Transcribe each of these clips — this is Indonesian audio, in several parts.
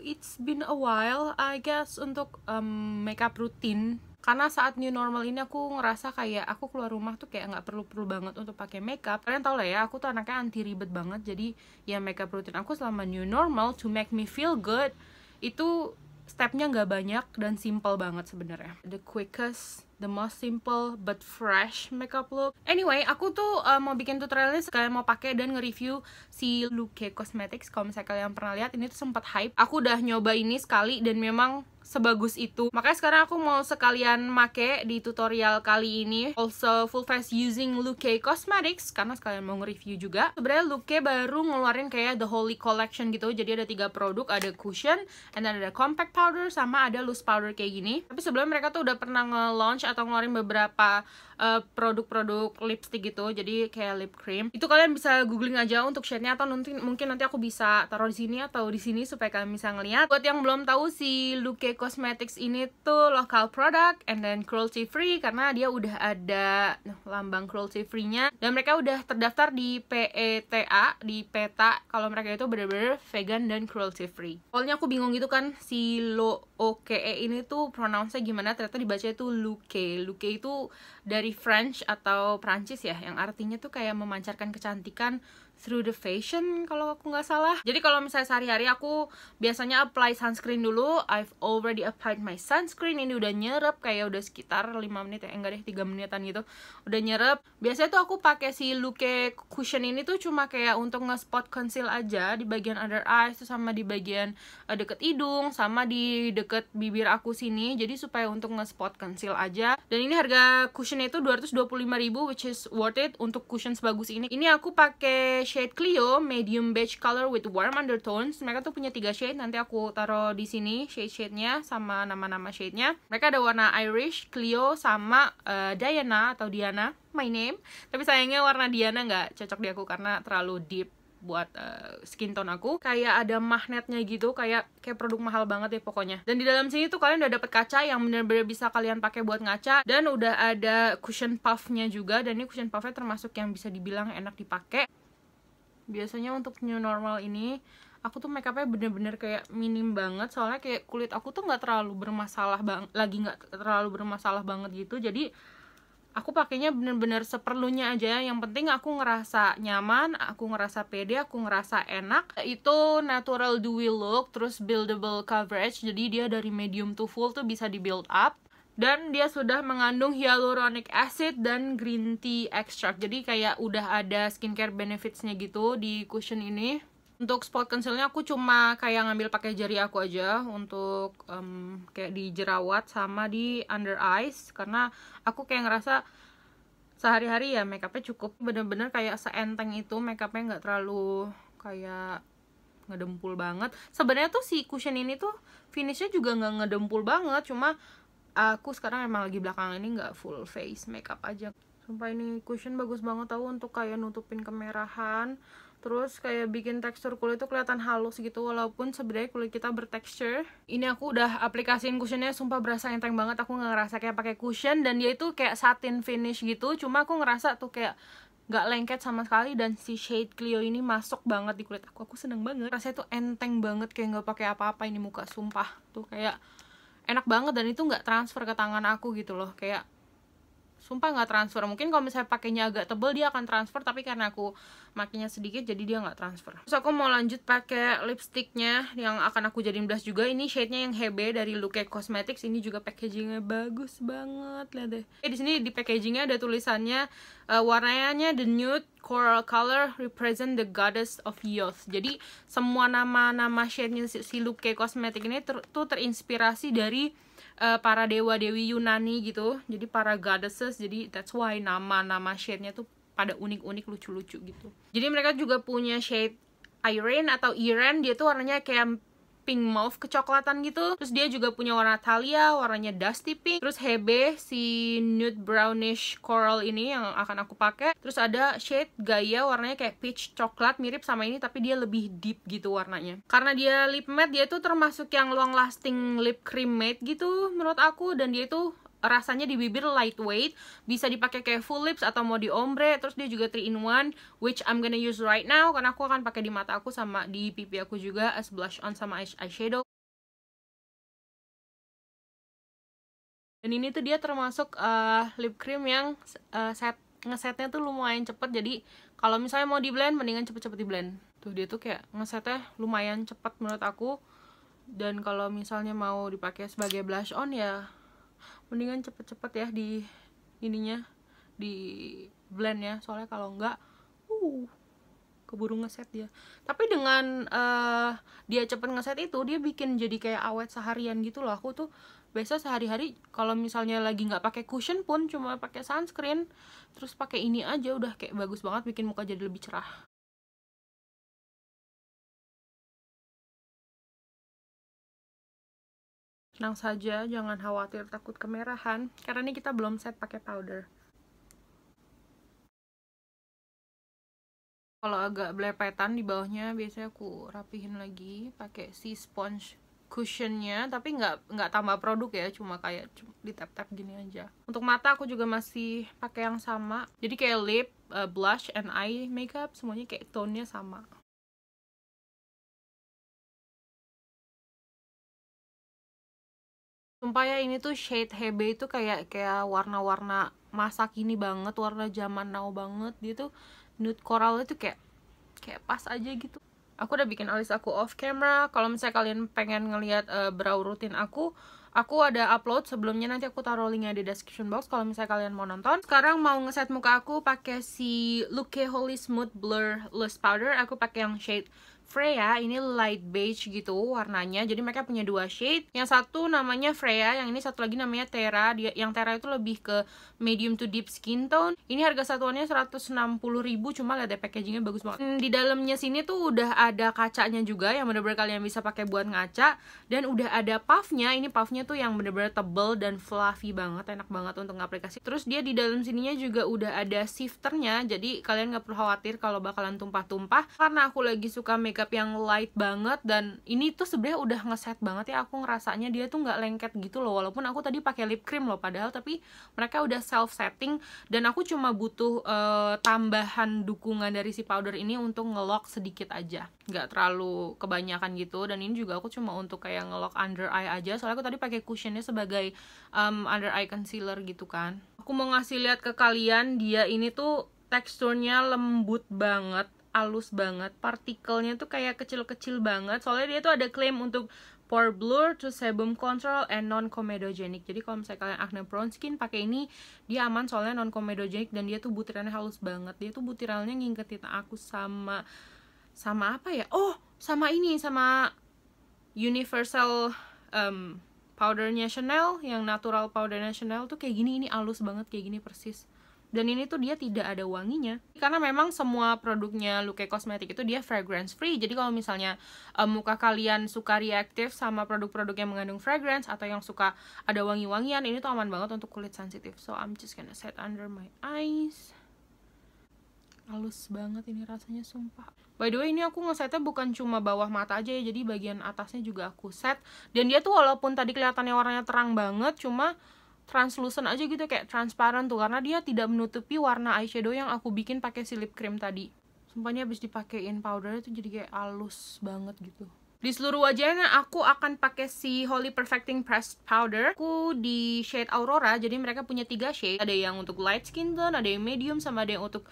It's been a while, I guess, untuk makeup rutin. Karena saat new normal ini aku ngerasa kayak aku keluar rumah tuh kayak nggak perlu banget untuk pakai makeup. Kalian tau lah ya, aku tuh anaknya anti ribet banget. Jadi ya makeup rutin aku selama new normal to make me feel good itu stepnya nggak banyak dan simple banget sebenarnya. The quickest, the most simple but fresh makeup look. Anyway, aku tuh mau bikin tutorialnya sekalian mau pakai dan nge-review si Luke Cosmetics. Kalau misalnya kalian pernah lihat, ini tuh sempat hype. Aku udah nyoba ini sekali dan memang sebagus itu. Makanya sekarang aku mau sekalian make di tutorial kali ini. Also full face using Luke Cosmetics karena sekalian mau nge-review juga. Sebenarnya Luke baru ngeluarin kayak the Holy Collection gitu. Jadi ada 3 produk, ada cushion, and then ada compact powder, sama ada loose powder kayak gini. Tapi sebelumnya mereka tuh udah pernah nge-launch atau ngeluarin beberapa produk-produk lipstick gitu. Jadi kayak lip cream. Itu kalian bisa googling aja untuk shade-nya, atau mungkin nanti aku bisa taruh di sini atau di sini supaya kalian bisa ngeliat. Buat yang belum tahu, si Luke Cosmetics ini tuh local product and then cruelty free karena dia udah ada lambang cruelty free-nya, dan mereka udah terdaftar di PETA, di PETA kalau mereka itu bener-bener vegan dan cruelty free. Awalnya aku bingung gitu kan, si Luke ini tuh pronounce-nya gimana, ternyata dibaca itu Luke. Luke itu dari French atau Prancis ya, yang artinya tuh kayak memancarkan kecantikan through the fashion kalau aku nggak salah. Jadi kalau misalnya sehari-hari aku biasanya apply sunscreen dulu. I've already applied my sunscreen. Ini udah nyerep kayak udah sekitar 5 menit ya, enggak deh, 3 menitan gitu. Udah nyerep. Biasanya tuh aku pakai si Luke cushion ini tuh cuma kayak untuk nge-spot conceal aja di bagian under eyes, tuh sama di bagian deket hidung, sama di deket bibir aku sini. Jadi supaya untuk nge-spot conceal aja. Dan ini harga cushionnya itu 225.000, which is worth it untuk cushion sebagus ini. Ini aku pakai shade Clio medium beige color with warm undertones. Mereka tuh punya 3 shade, nanti aku taruh di sini shade-shade-nya sama nama-nama shade-nya. Mereka ada warna Irish, Clio, sama Diana atau Diana, my name. Tapi sayangnya warna Diana nggak cocok di aku karena terlalu deep buat skin tone aku. Kayak ada magnetnya gitu, kayak produk mahal banget ya pokoknya. Dan di dalam sini tuh kalian udah dapet kaca yang bener-bener bisa kalian pakai buat ngaca, dan udah ada cushion puff-nya juga. Dan ini cushion puff-nya termasuk yang bisa dibilang enak dipakai. Biasanya untuk new normal ini aku tuh makeupnya bener-bener kayak minim banget, soalnya kayak kulit aku tuh nggak terlalu bermasalah banget gitu. Jadi aku pakainya bener-bener seperlunya aja. Yang penting aku ngerasa nyaman, aku ngerasa pede, aku ngerasa enak. Itu natural dewy look, terus buildable coverage. Jadi dia dari medium to full tuh bisa di build up. Dan dia sudah mengandung hyaluronic acid dan green tea extract. Jadi kayak udah ada skincare benefitsnya gitu di cushion ini. Untuk spot concealnya aku cuma kayak ngambil pakai jari aku aja untuk kayak di jerawat sama di under eyes, karena aku kayak ngerasa sehari-hari ya makeupnya cukup bener-bener kayak seenteng itu. Makeupnya nggak terlalu kayak ngedempul banget. Sebenarnya tuh si cushion ini tuh finishnya juga nggak ngedempul banget, cuma aku sekarang emang lagi belakangan ini nggak full face makeup aja. Sumpah ini cushion bagus banget tau untuk kayak nutupin kemerahan, terus kayak bikin tekstur kulit tuh kelihatan halus gitu walaupun sebenarnya kulit kita bertekstur. Ini aku udah aplikasiin cushionnya, sumpah berasa enteng banget. Aku nggak ngerasa kayak pakai cushion, dan dia itu kayak satin finish gitu. Cuma aku ngerasa tuh kayak nggak lengket sama sekali, dan si shade Clio ini masuk banget di kulit aku. Aku seneng banget. Rasanya tuh enteng banget, kayak nggak pakai apa-apa ini muka, sumpah tuh kayak enak banget. Dan itu nggak transfer ke tangan aku gitu loh, kayak sumpah nggak transfer. Mungkin kalau misalnya pakainya agak tebel dia akan transfer, tapi karena aku makainya sedikit jadi dia nggak transfer. Terus aku mau lanjut pakai lipsticknya yang akan aku jadiin blush juga. Ini shade-nya yang Hebe dari Luke Cosmetics. Ini juga packagingnya bagus banget, lihat deh. Di sini di packagingnya ada tulisannya warnanya the nude coral color represent the goddess of youth. Jadi semua nama-nama shade-nya si Luke Cosmetics ini tuh terinspirasi dari para dewa-dewi Yunani gitu. Jadi para goddesses, jadi that's why nama-nama shade-nya tuh pada unik-unik, lucu-lucu gitu. Jadi mereka juga punya shade Irene atau Iren, dia tuh warnanya kayak pink mauve kecoklatan gitu. Terus dia juga punya warna Thalia, warnanya dusty pink. Terus Hebe si nude brownish coral ini yang akan aku pakai. Terus ada shade Gaia, warnanya kayak peach coklat, mirip sama ini tapi dia lebih deep gitu warnanya. Karena dia lip matte, dia tuh termasuk yang long lasting lip cream matte gitu menurut aku. Dan dia tuh rasanya di bibir lightweight, bisa dipakai kayak full lips atau mau di ombre. Terus dia juga 3 in 1, which I'm gonna use right now karena aku akan pakai di mata aku sama di pipi aku juga as blush on sama eyeshadow. Dan ini tuh dia termasuk lip cream yang ngesetnya tuh lumayan cepet. Jadi kalau misalnya mau di blend, mendingan cepet-cepet di blend. Tuh dia tuh kayak ngesetnya lumayan cepet menurut aku. Dan kalau misalnya mau dipakai sebagai blush on ya mendingan cepet-cepet ya di ininya, di blend ya. Soalnya kalau enggak keburu ngeset dia. Tapi dengan dia cepet ngeset itu, dia bikin jadi kayak awet seharian gitu loh. Aku tuh biasa sehari-hari kalau misalnya lagi nggak pakai cushion pun, cuma pakai sunscreen terus pakai ini aja udah kayak bagus banget, bikin muka jadi lebih cerah. Tenang saja, jangan khawatir takut kemerahan karena ini kita belum set pakai powder. Kalau agak belepetan di bawahnya, biasanya aku rapihin lagi pakai si sponge cushionnya, tapi nggak tambah produk ya, cuma kayak di tap-tap gini aja. Untuk mata aku juga masih pakai yang sama, jadi kayak lip, blush, and eye makeup semuanya kayak tone-nya sama. Sumpah ya, ini tuh shade Hebe itu kayak warna-warna masa kini banget, warna zaman now banget. Dia tuh nude coral itu kayak pas aja gitu. Aku udah bikin alis aku off camera. Kalau misalnya kalian pengen ngelihat brow rutin aku ada upload sebelumnya, nanti aku taruh linknya di description box kalau misalnya kalian mau nonton. Sekarang mau ngeset muka aku pakai si Luke Holy Smooth Blur Loose Powder. Aku pakai yang shade Freya, ini light beige gitu warnanya. Jadi mereka punya 2 shade. Yang satu namanya Freya, yang ini satu lagi namanya Terra. Yang Terra itu lebih ke medium to deep skin tone. Ini harga satuannya 160.000, cuma lihat deh packagingnya bagus banget. Di dalamnya sini tuh udah ada kacanya juga yang bener-bener kalian bisa pakai buat ngaca, dan udah ada puffnya. Ini puffnya tuh yang bener-bener tebel dan fluffy banget, enak banget untuk ngaplikasi. Terus dia di dalam sininya juga udah ada sifternya, jadi kalian nggak perlu khawatir kalau bakalan tumpah-tumpah. Karena aku lagi suka makeup yang light banget, dan ini tuh sebenarnya udah ngeset banget ya. Aku ngerasanya dia tuh nggak lengket gitu loh, walaupun aku tadi pakai lip cream loh padahal, tapi mereka udah self setting, dan aku cuma butuh tambahan dukungan dari si powder ini untuk ngelock sedikit aja, nggak terlalu kebanyakan gitu. Dan ini juga aku cuma untuk kayak ngelock under eye aja, soalnya aku tadi pakai cushionnya sebagai under eye concealer gitu kan. Aku mau ngasih lihat ke kalian, dia ini tuh teksturnya lembut banget, halus banget, partikelnya tuh kayak kecil-kecil banget. Soalnya dia tuh ada klaim untuk pore blur, to sebum control, and non comedogenic. Jadi kalau misalnya kalian acne prone skin pakai ini dia aman, soalnya non comedogenic, dan dia tuh butirannya halus banget. Dia tuh butirannya ngingetin aku sama apa ya? Oh, sama ini, sama universal powdernya Chanel, yang natural powdernya Chanel tuh kayak gini. Ini halus banget kayak gini persis. Dan ini tuh dia tidak ada wanginya, karena memang semua produknya Luke Cosmetics itu dia fragrance free. Jadi kalau misalnya muka kalian suka reaktif sama produk-produk yang mengandung fragrance atau yang suka ada wangi-wangian, ini tuh aman banget untuk kulit sensitif. So I'm just gonna set under my eyes. Halus banget ini rasanya, sumpah. By the way, ini aku ngesetnya bukan cuma bawah mata aja ya, jadi bagian atasnya juga aku set. Dan dia tuh walaupun tadi kelihatannya warnanya terang banget, cuma translucent aja gitu, kayak transparan tuh, karena dia tidak menutupi warna eyeshadow yang aku bikin pakai si lip cream tadi. Sumpahnya abis dipakein powdernya tuh jadi kayak halus banget gitu. Di seluruh wajahnya aku akan pakai si Holy Perfecting Pressed Powder. Aku di shade Aurora, jadi mereka punya 3 shade. Ada yang untuk light skin tone, ada yang medium, sama ada yang untuk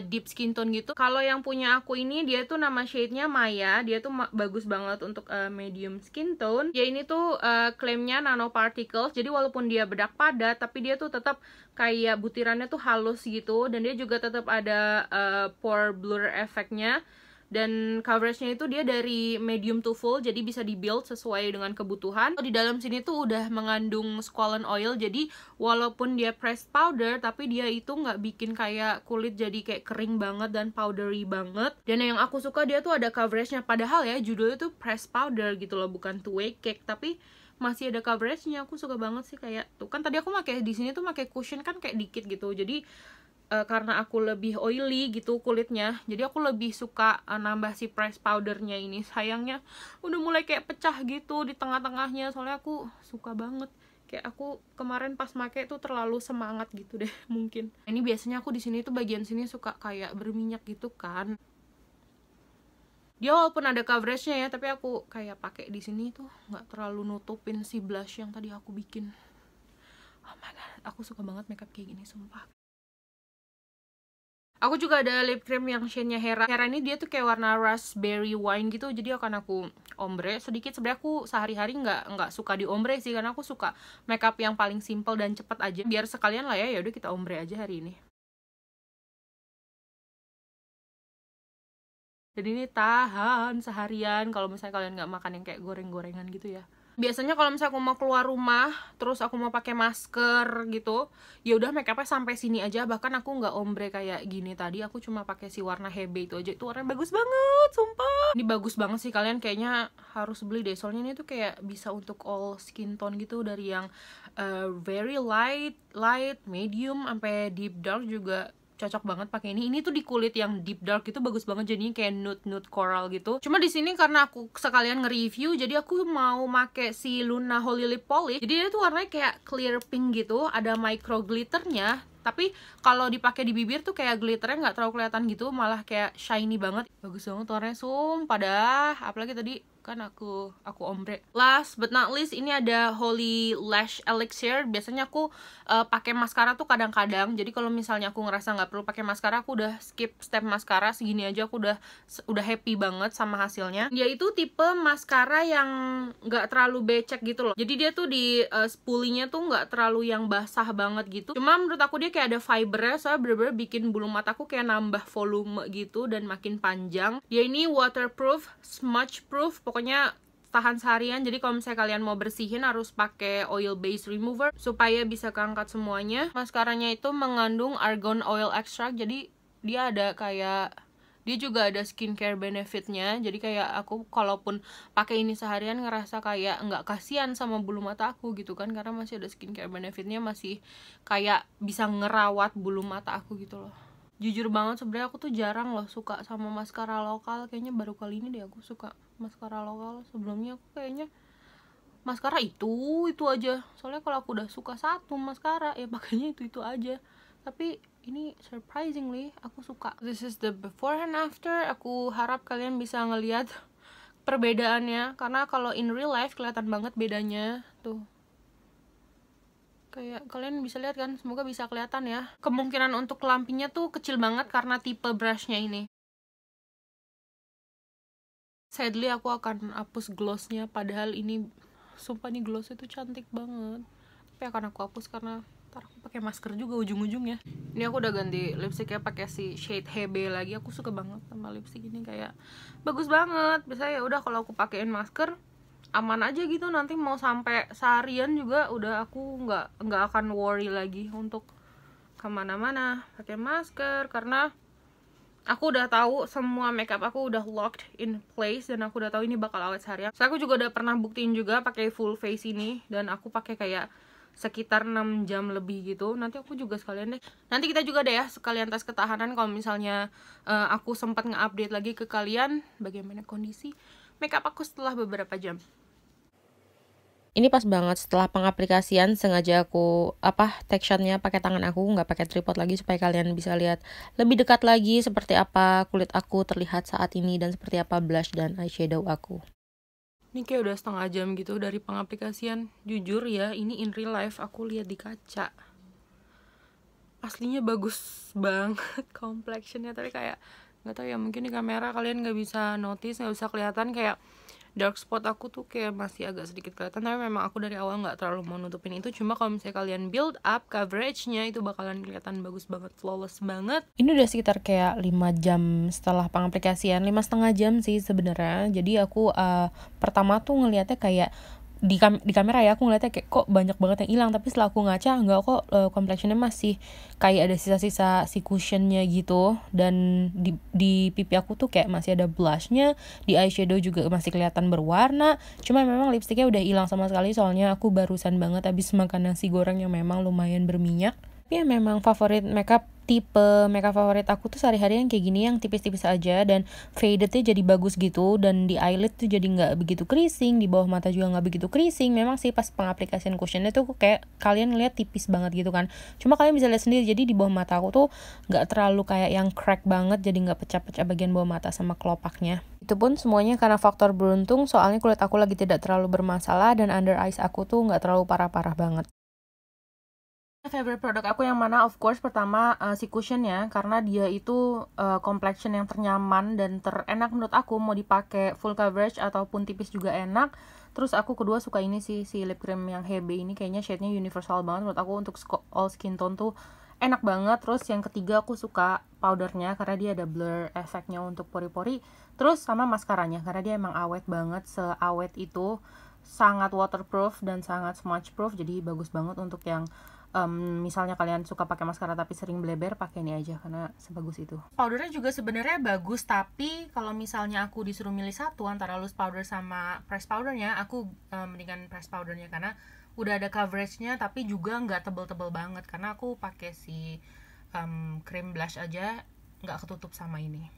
deep skin tone gitu. Kalau yang punya aku ini, dia tuh nama shade-nya Maya. Dia tuh bagus banget untuk medium skin tone. Dia ini tuh klaimnya nanoparticles, jadi walaupun dia bedak padat, tapi dia tuh tetap kayak butirannya tuh halus gitu. Dan dia juga tetap ada pore blur efeknya. Dan coveragenya itu dia dari medium to full, jadi bisa di-build sesuai dengan kebutuhan. Di dalam sini tuh udah mengandung squalene oil, jadi walaupun dia pressed powder, tapi dia itu nggak bikin kayak kulit jadi kayak kering banget dan powdery banget. Dan yang aku suka, dia tuh ada coveragenya, padahal ya judulnya tuh pressed powder gitu loh, bukan two-way cake, tapi masih ada coveragenya. Aku suka banget sih, kayak tuh kan tadi aku pakai di sini tuh pakai cushion kan kayak dikit gitu, jadi karena aku lebih oily gitu kulitnya, jadi aku lebih suka nambah si press powdernya ini. Sayangnya udah mulai kayak pecah gitu di tengah-tengahnya, soalnya aku suka banget Kayak aku kemarin pas make tuh terlalu semangat gitu deh mungkin. Ini biasanya aku di sini tuh bagian sini suka kayak berminyak gitu kan. Dia walaupun ada coveragenya ya, tapi aku kayak pakai di sini tuh nggak terlalu nutupin si blush yang tadi aku bikin. Oh my god, aku suka banget makeup kayak gini sumpah. Aku juga ada lip cream yang shade-nya Hera. Hera ini dia tuh kayak warna raspberry wine gitu, jadi akan aku ombre sedikit. Sebenarnya aku sehari-hari nggak suka di ombre sih, karena aku suka makeup yang paling simple dan cepet aja. Biar sekalian lah ya, yaudah kita ombre aja hari ini. Jadi ini tahan seharian kalau misalnya kalian nggak makan yang kayak goreng-gorengan gitu ya. Biasanya kalau misalnya aku mau keluar rumah, terus aku mau pakai masker gitu, ya udah makeupnya sampai sini aja. Bahkan aku nggak ombre kayak gini tadi, aku cuma pakai si warna Hebe itu aja. Itu warnanya bagus banget, sumpah. Ini bagus banget sih, kalian kayaknya harus beli deh. Soalnya ini tuh kayak bisa untuk all skin tone gitu, dari yang very light, medium, sampai deep dark juga cocok banget pakai ini. Ini tuh di kulit yang deep dark itu bagus banget, jadinya kayak nude coral gitu. Cuma di sini karena aku sekalian nge-review, jadi aku mau make si Luna Holy Lip Polish. Jadi dia tuh warnanya kayak clear pink gitu, ada micro glitternya. Tapi kalau dipakai di bibir tuh kayak glitternya nggak terlalu kelihatan gitu, malah kayak shiny banget. Bagus banget warnanya, sumpah dah. Apalagi tadi kan aku ombre. Last but not least, ini ada Holy Lash Elixir. Biasanya aku pakai maskara tuh kadang-kadang. Jadi kalau misalnya aku ngerasa nggak perlu pakai maskara, aku udah skip step maskara. Segini aja aku udah happy banget sama hasilnya. Dia itu tipe maskara yang nggak terlalu becek gitu loh. Jadi dia tuh di spoolinya tuh nggak terlalu yang basah banget gitu. Cuma menurut aku dia kayak ada fibernya, soalnya bener-bener bikin bulu mataku kayak nambah volume gitu dan makin panjang. Dia ini waterproof, smudge proof, pokoknya tahan seharian. Jadi kalau misalnya kalian mau bersihin harus pakai oil base remover supaya bisa keangkat semuanya. Maskaranya itu mengandung argan oil extract, jadi dia ada kayak, dia juga ada skincare benefitnya. Jadi kayak aku kalaupun pakai ini seharian ngerasa kayak nggak kasihan sama bulu mata aku gitu kan, karena masih ada skincare benefitnya, masih kayak bisa ngerawat bulu mata aku gitu loh. Jujur banget sebenarnya aku tuh jarang loh suka sama maskara lokal. Kayaknya baru kali ini deh aku suka maskara lokal. Sebelumnya aku kayaknya maskara itu aja. Soalnya kalau aku udah suka satu maskara ya pakainya itu aja. Tapi ini surprisingly aku suka. This is the before and after. Aku harap kalian bisa ngelihat perbedaannya, karena kalau in real life kelihatan banget bedanya tuh. Kayak kalian bisa lihat kan, semoga bisa kelihatan ya. Kemungkinan untuk lampinya tuh kecil banget karena tipe brushnya ini. Sadly aku akan hapus glossnya, padahal ini sumpah nih glossnya tuh cantik banget. Tapi akan aku hapus karena ntar aku pakai masker juga ujung-ujungnya. Ini aku udah ganti lipstiknya pakai si shade Hebe lagi. Aku suka banget sama lipstick ini, kayak bagus banget. Biasanya ya udah kalau aku pakein masker aman aja gitu, nanti mau sampai seharian juga udah aku nggak akan worry lagi untuk kemana-mana pakai masker, karena aku udah tahu semua makeup aku udah locked in place dan aku udah tahu ini bakal awet seharian. So aku juga udah pernah buktiin juga pakai full face ini, dan aku pakai kayak sekitar 6 jam lebih gitu. Nanti aku juga sekalian deh, nanti kita juga deh ya sekalian tes ketahanan kalau misalnya aku sempat nge-update lagi ke kalian bagaimana kondisi makeup aku setelah beberapa jam. Ini pas banget setelah pengaplikasian, sengaja aku take shotnya pakai tangan aku, nggak pakai tripod lagi, supaya kalian bisa lihat lebih dekat lagi seperti apa kulit aku terlihat saat ini dan seperti apa blush dan eyeshadow aku. Ini kayak udah setengah jam gitu dari pengaplikasian. Jujur ya, ini in real life aku lihat di kaca, aslinya bagus banget complexionnya, tapi kayak nggak tahu ya, mungkin di kamera kalian nggak bisa notice, nggak bisa kelihatan kayak dark spot aku tuh kayak masih agak sedikit kelihatan. Tapi memang aku dari awal nggak terlalu mau nutupin itu. Cuma kalau misalnya kalian build up coveragenya itu bakalan kelihatan bagus banget, flawless banget. Ini udah sekitar kayak 5 jam setelah pengaplikasian, 5,5 jam sih sebenarnya. Jadi aku pertama tuh ngelihatnya kayak di kamera ya, aku ngeliatnya kayak kok banyak banget yang hilang, tapi setelah aku ngaca enggak kok, complexionnya masih kayak ada sisa-sisa si cushionnya gitu, dan di pipi aku tuh kayak masih ada blushnya, di eyeshadow juga masih kelihatan berwarna. Cuma memang lipstiknya udah hilang sama sekali, soalnya aku barusan banget habis makan nasi goreng yang memang lumayan berminyak. Tapi ya memang tipe makeup favorit aku tuh sehari-hari yang kayak gini, yang tipis-tipis aja dan fadednya jadi bagus gitu, dan di eyelid tuh jadi nggak begitu keriting, di bawah mata juga nggak begitu keriting. Memang sih pas pengaplikasian cushionnya tuh kayak kalian ngeliat tipis banget gitu kan, cuma kalian bisa lihat sendiri, jadi di bawah mata aku tuh nggak terlalu kayak yang crack banget, jadi nggak pecah-pecah bagian bawah mata sama kelopaknya. Itu pun semuanya karena faktor beruntung, soalnya kulit aku lagi tidak terlalu bermasalah dan under eyes aku tuh nggak terlalu parah-parah banget. Favorite produk aku yang mana, of course pertama si cushion ya, karena dia itu complexion yang ternyaman dan terenak menurut aku, mau dipakai full coverage ataupun tipis juga enak. Terus aku kedua suka ini sih, si lip cream yang Hebe ini, kayaknya shade-nya universal banget menurut aku, untuk all skin tone tuh enak banget. Terus yang ketiga aku suka powdernya karena dia ada blur efeknya untuk pori-pori. Terus sama maskaranya karena dia emang awet banget, seawet itu, sangat waterproof dan sangat smudge proof, jadi bagus banget untuk yang misalnya kalian suka pakai maskara tapi sering bleber, pakai ini aja karena sebagus itu. Powdernya juga sebenarnya bagus, tapi kalau misalnya aku disuruh milih satu antara loose powder sama press powdernya, aku mendingan press powdernya karena udah ada coveragenya, tapi juga nggak tebel-tebel banget karena aku pakai si cream blush aja nggak ketutup sama ini.